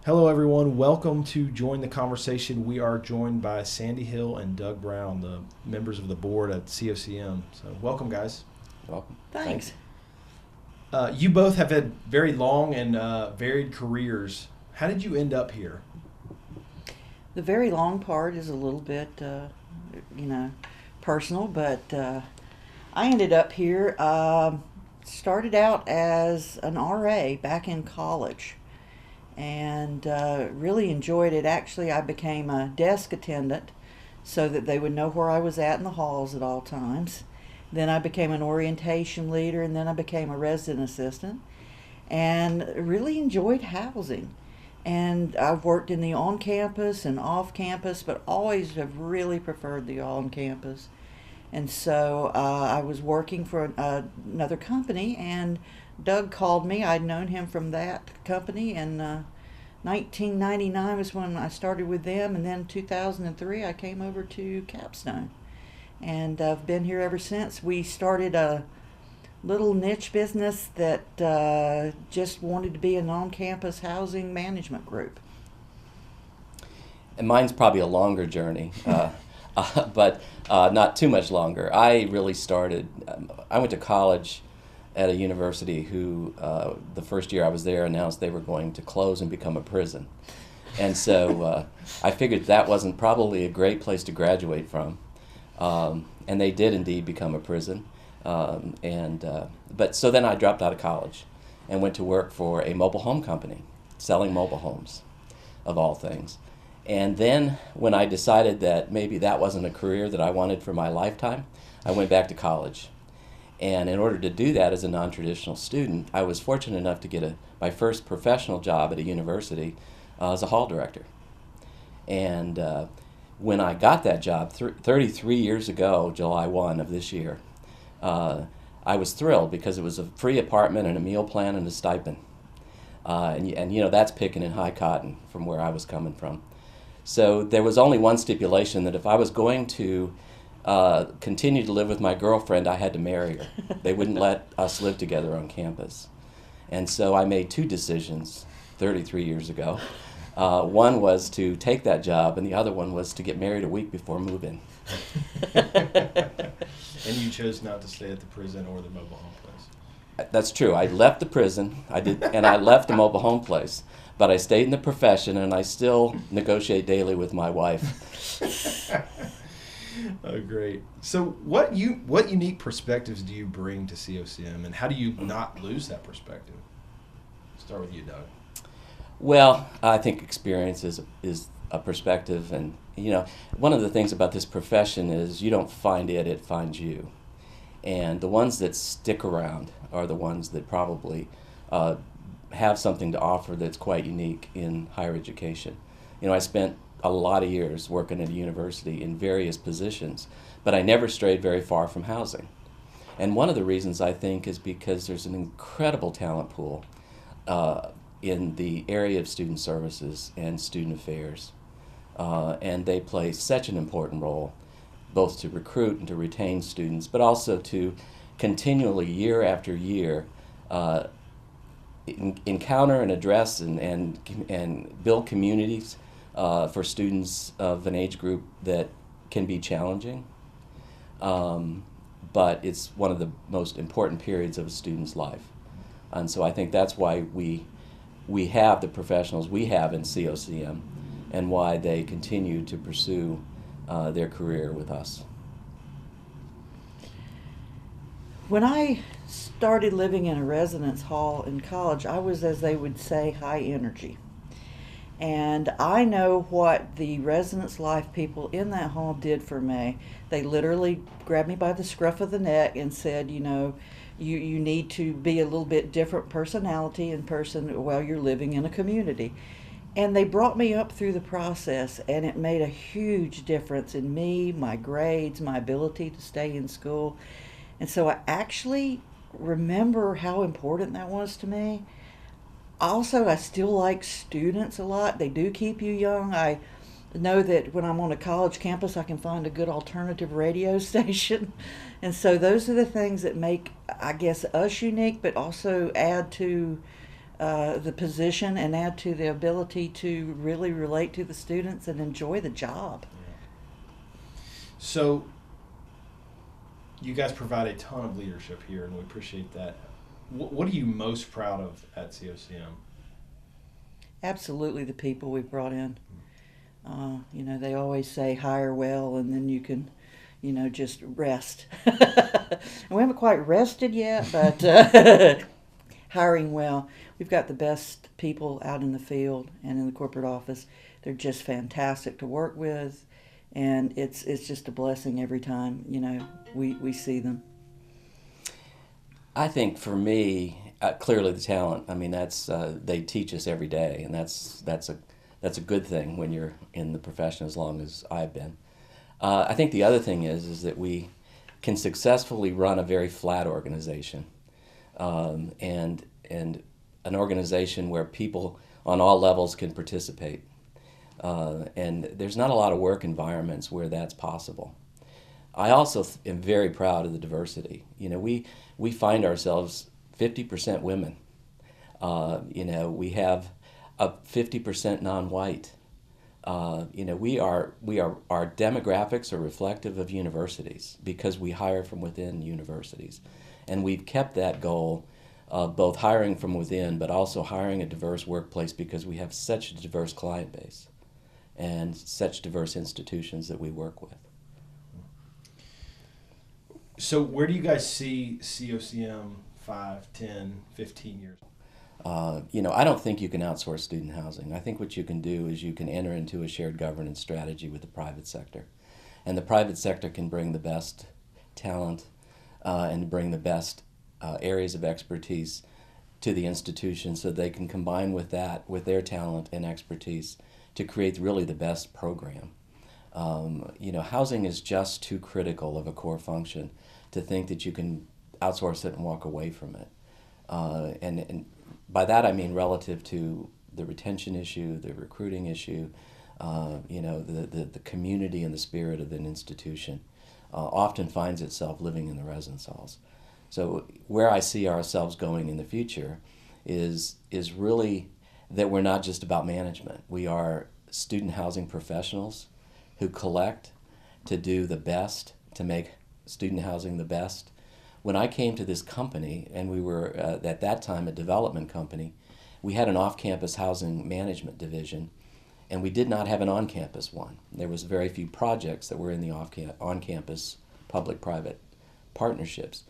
Hello, everyone. Welcome to Join the Conversation. We are joined by Sandy Hill and Doug Brown, the members of the board at COCM. So, welcome, guys. Welcome. Thanks. You both have had very long and varied careers. How did you end up here? The very long part is a little bit, personal, but I ended up here, started out as an RA back in college and really enjoyed it. Actually, I became a desk attendant so that they would know where I was at in the halls at all times. Then I became an orientation leader, and then I became a resident assistant and really enjoyed housing. And I've worked in the on-campus and off-campus, but always have really preferred the on-campus. And so I was working for another company, and Doug called me. I'd known him from that company, and 1999 was when I started with them, and then 2003 I came over to Capstone. And I've been here ever since. We started a little niche business that just wanted to be an on-campus housing management group. And mine's probably a longer journey, but not too much longer. I really started, I went to college at a university who, the first year I was there, announced they were going to close and become a prison. And so I figured that wasn't probably a great place to graduate from. And they did indeed become a prison. But so then I dropped out of college and went to work for a mobile home company, selling mobile homes, of all things. And then when I decided that maybe that wasn't a career that I wanted for my lifetime, I went back to college. And in order to do that as a non-traditional student, I was fortunate enough to get my first professional job at a university as a hall director. And when I got that job 33 years ago, July 1 of this year, I was thrilled because it was a free apartment and a meal plan and a stipend. And you know, that's picking in high cotton from where I was coming from. So there was only one stipulation, that if I was going to continue to live with my girlfriend, I had to marry her. They wouldn't let us live together on campus. And so I made two decisions 33 years ago. One was to take that job, and the other one was to get married a week before move-in. And you chose not to stay at the prison or the mobile home place. That's true. I left the prison, and I left the mobile home place, but I stayed in the profession, and I still negotiate daily with my wife. Oh, great. So what unique perspectives do you bring to COCM, and how do you not lose that perspective? Start with you, Doug. Well, I think experience is a perspective, and you know, one of the things about this profession is you don't find it, it finds you. And the ones that stick around are the ones that probably have something to offer that's quite unique in higher education. You know, I spent a lot of years working at a university in various positions, but I never strayed very far from housing. And one of the reasons, I think, is because there's an incredible talent pool in the area of student services and student affairs. And they play such an important role, both to recruit and to retain students, but also to continually, year after year, encounter and address and build communities for students of an age group that can be challenging. But it's one of the most important periods of a student's life. And so I think that's why we have the professionals we have in COCM, and why they continue to pursue their career with us. When I started living in a residence hall in college, I was, as they would say, high energy. And I know what the residence life people in that hall did for me. They literally grabbed me by the scruff of the neck and said, you know, you need to be a little bit different personality in person while you're living in a community. And they brought me up through the process, and it made a huge difference in me, my grades, my ability to stay in school. And so I actually remember how important that was to me. Also, I still like students a lot. They do keep you young. I know that when I'm on a college campus, I can find a good alternative radio station. And so those are the things that make, I guess, us unique, but also add to the position and add to the ability to really relate to the students and enjoy the job. Yeah. So you guys provide a ton of leadership here, and we appreciate that. What are you most proud of at COCM? Absolutely, the people we brought in. They always say hire well, and then you can, just rest. And we haven't quite rested yet, but hiring well. We've got the best people out in the field and in the corporate office. They're just fantastic to work with, and it's just a blessing every time we see them. I think for me, clearly the talent. I mean, that's they teach us every day, and that's a good thing when you're in the profession as long as I've been. I think the other thing is that we can successfully run a very flat organization, and an organization where people on all levels can participate. And there's not a lot of work environments where that's possible. I also am very proud of the diversity. We find ourselves 50% women. We have a 50% non-white. Our demographics are reflective of universities because we hire from within universities. And we've kept that goal of both hiring from within but also hiring a diverse workplace because we have such a diverse client base and such diverse institutions that we work with. So where do you guys see COCM 5, 10, 15 years? I don't think you can outsource student housing. I think what you can do is you can enter into a shared governance strategy with the private sector. And the private sector can bring the best talent and bring the best areas of expertise to the institution so they can combine with that, with their talent and expertise, to create really the best program. Housing is just too critical of a core function to think that you can outsource it and walk away from it. And by that I mean relative to the retention issue, the recruiting issue, the community and the spirit of an institution often finds itself living in the residence halls. So where I see ourselves going in the future is really that we're not just about management. We are student housing professionals who collect to do the best, to make student housing the best. When I came to this company, and we were at that time a development company, we had an off-campus housing management division, and we did not have an on-campus one. There was very few projects that were in the on-campus public-private partnerships.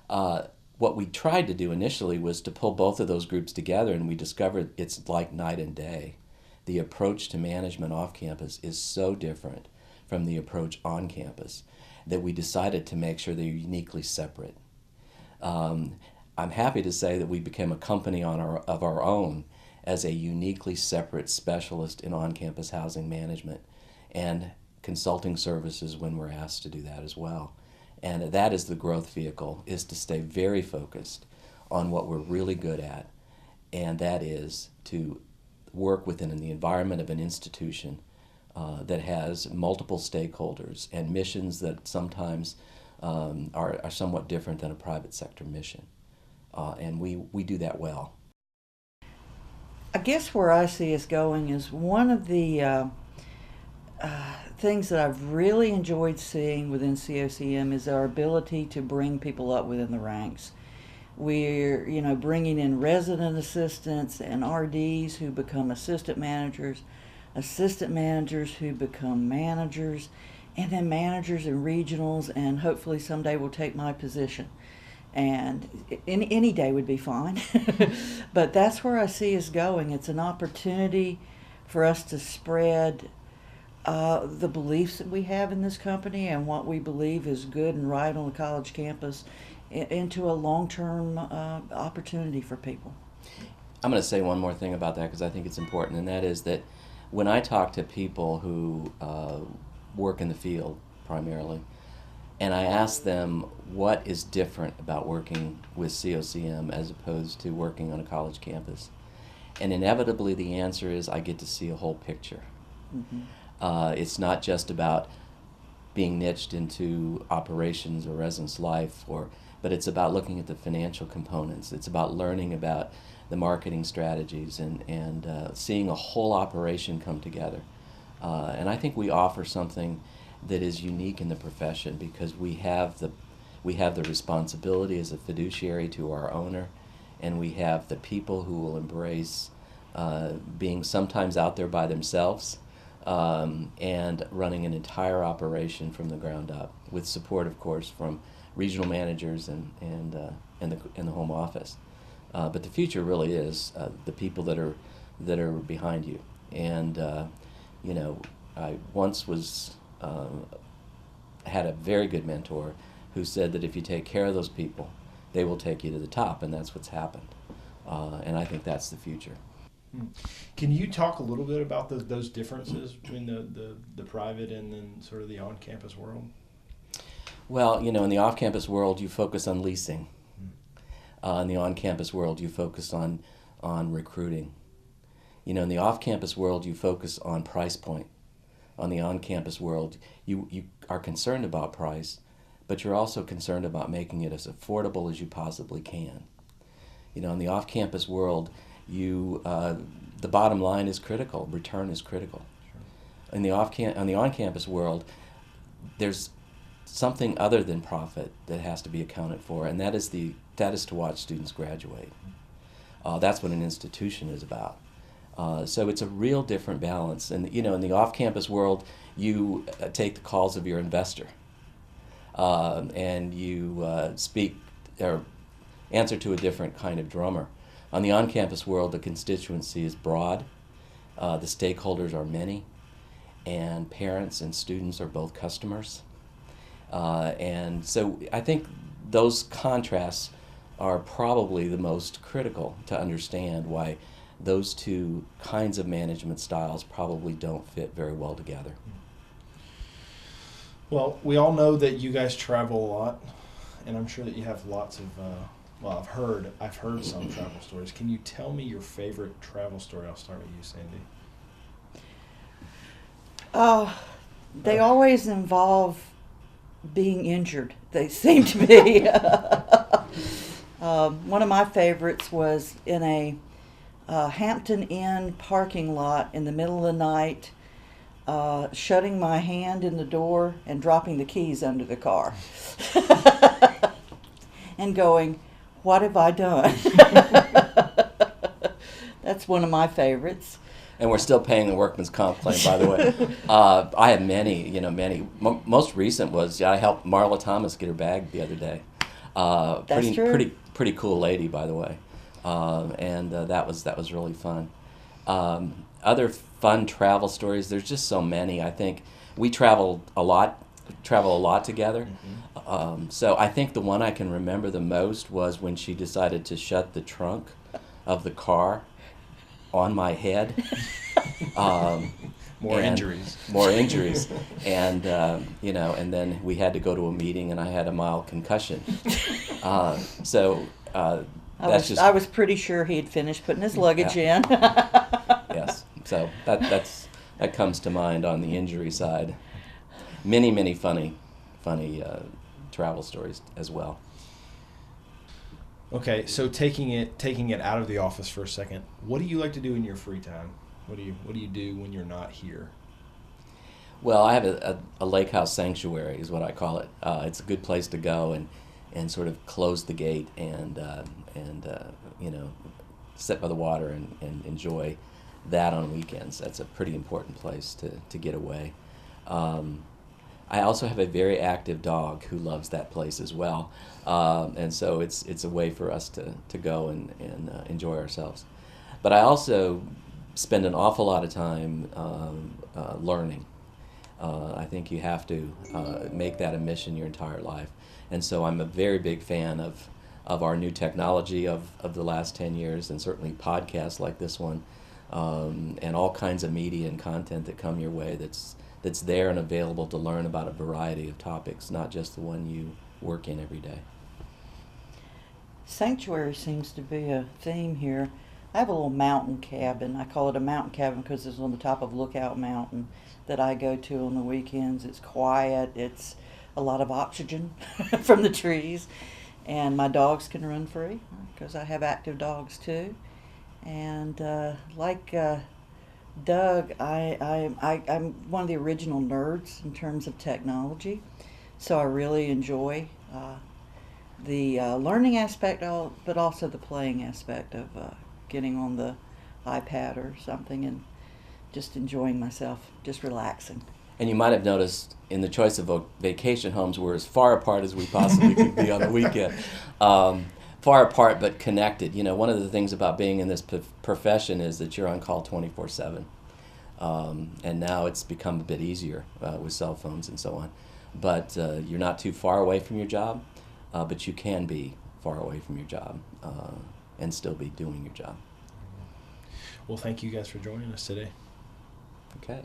What we tried to do initially was to pull both of those groups together, and we discovered it's like night and day. The approach to management off-campus is so different from the approach on campus that we decided to make sure they're uniquely separate. I'm happy to say that we became a company of our own as a uniquely separate specialist in on-campus housing management and consulting services when we're asked to do that as well. And that is the growth vehicle, is to stay very focused on what we're really good at, and that is to work within the environment of an institution that has multiple stakeholders and missions that sometimes are somewhat different than a private sector mission. And we do that well. I guess where I see us going is one of the things that I've really enjoyed seeing within COCM is our ability to bring people up within the ranks. We're, bringing in resident assistants and RDs who become assistant managers who become managers, and then managers and regionals, and hopefully someday will take my position. And any day would be fine. But that's where I see us going. It's an opportunity for us to spread the beliefs that we have in this company and what we believe is good and right on the college campus into a long-term opportunity for people. I'm going to say one more thing about that because I think it's important, and that is that when I talk to people who work in the field primarily, and I ask them what is different about working with COCM as opposed to working on a college campus, and inevitably the answer is I get to see a whole picture. Mm-hmm. It's not just about being niched into operations or residence life, but it's about looking at the financial components. It's about learning about the marketing strategies, and seeing a whole operation come together. And I think we offer something that is unique in the profession, because we have the responsibility as a fiduciary to our owner, and we have the people who will embrace being sometimes out there by themselves, and running an entire operation from the ground up, with support, of course, from regional managers and the home office. But the future really is the people that are behind you. And I once had a very good mentor who said that if you take care of those people, they will take you to the top, and that's what's happened. And I think that's the future. Can you talk a little bit about those differences between the private and then sort of the on-campus world? Well, in the off-campus world, you focus on leasing. In the on-campus world, you focus on recruiting. In the off-campus world, you focus on price point. On the on-campus world, you are concerned about price, but you're also concerned about making it as affordable as you possibly can. In the off-campus world, the bottom line is critical. Return is critical. Sure. On the on-campus world, there's something other than profit that has to be accounted for, and that is to watch students graduate. That's what an institution is about. So it's a real different balance. And in the off-campus world, you take the calls of your investor, and you speak or answer to a different kind of drummer. On the on-campus world, the constituency is broad, the stakeholders are many, and parents and students are both customers. And so I think those contrasts are probably the most critical to understand why those two kinds of management styles probably don't fit very well together. Well, we all know that you guys travel a lot, and I'm sure that you have lots of I've heard some travel stories. Can you tell me your favorite travel story? I'll start with you, Sandy. They always involve being injured, they seem to be. One of my favorites was in a Hampton Inn parking lot in the middle of the night, shutting my hand in the door and dropping the keys under the car. And going, what have I done? That's one of my favorites. And we're still paying the workman's comp claim, by the way. I have many. Most recent was I helped Marla Thomas get her bag the other day. That's true. Pretty cool lady, by the way. And that was really fun. Other fun travel stories. There's just so many. I think we travel a lot together. Mm-hmm. So I think the one I can remember the most was when she decided to shut the trunk of the car on my head. More injuries. And and then we had to go to a meeting, and I had a mild concussion. I was pretty sure he had finished putting his luggage in. Yes. So that comes to mind on the injury side. Many funny travel stories as well. Okay, so taking it out of the office for a second, what do you like to do in your free time? What do you do when you're not here? Well, I have a lake house sanctuary, is what I call it. It's a good place to go and sort of close the gate and sit by the water and enjoy that on weekends. That's a pretty important place to get away. I also have a very active dog who loves that place as well, and so it's a way for us to go and enjoy ourselves. But I also spend an awful lot of time learning. I think you have to make that a mission your entire life, and so I'm a very big fan of our new technology of the last 10 years, and certainly podcasts like this one, and all kinds of media and content that come your way that's there and available to learn about a variety of topics, not just the one you work in every day. Sanctuary seems to be a theme here. I have a little mountain cabin. I call it a mountain cabin because it's on the top of Lookout Mountain that I go to on the weekends. It's quiet. It's a lot of oxygen from the trees. And my dogs can run free because I have active dogs too. And like Doug, I'm one of the original nerds in terms of technology, so I really enjoy the learning aspect, but also the playing aspect of getting on the iPad or something and just enjoying myself, just relaxing. And you might have noticed in the choice of vacation homes, we're as far apart as we possibly could be on the weekend. Far apart but connected. You know, one of the things about being in this profession is that you're on call 24/7. And now it's become a bit easier with cell phones and so on. But you're not too far away from your job, but you can be far away from your job and still be doing your job. Well, thank you guys for joining us today. Okay.